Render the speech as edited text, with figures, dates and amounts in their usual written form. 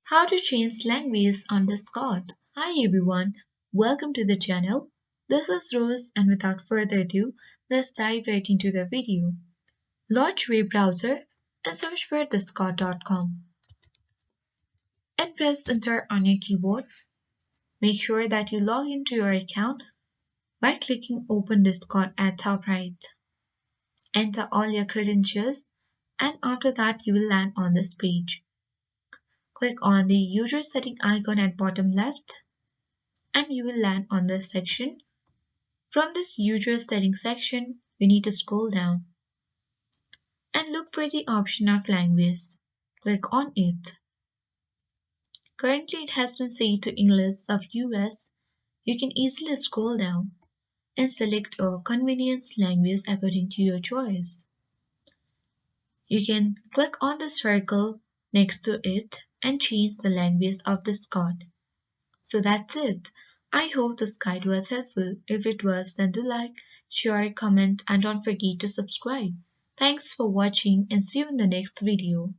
How to change language on Discord. Hi everyone, welcome to the channel. This is Rose and without further ado, let's dive right into the video. Launch web browser and search for discord.com and press enter on your keyboard. Make sure that you log into your account by clicking open Discord at top right. Enter all your credentials and after that you will land on this page. Click on the user setting icon at bottom left and you will land on this section. From this user settings section, you need to scroll down and look for the option of language. Click on it. Currently it has been set to English of US. You can easily scroll down and select a convenience language according to your choice. You can click on the circle next to it and change the language of Discord. So that's it. I hope this guide was helpful. If it was, then do like, share, comment, and don't forget to subscribe. Thanks for watching and see you in the next video.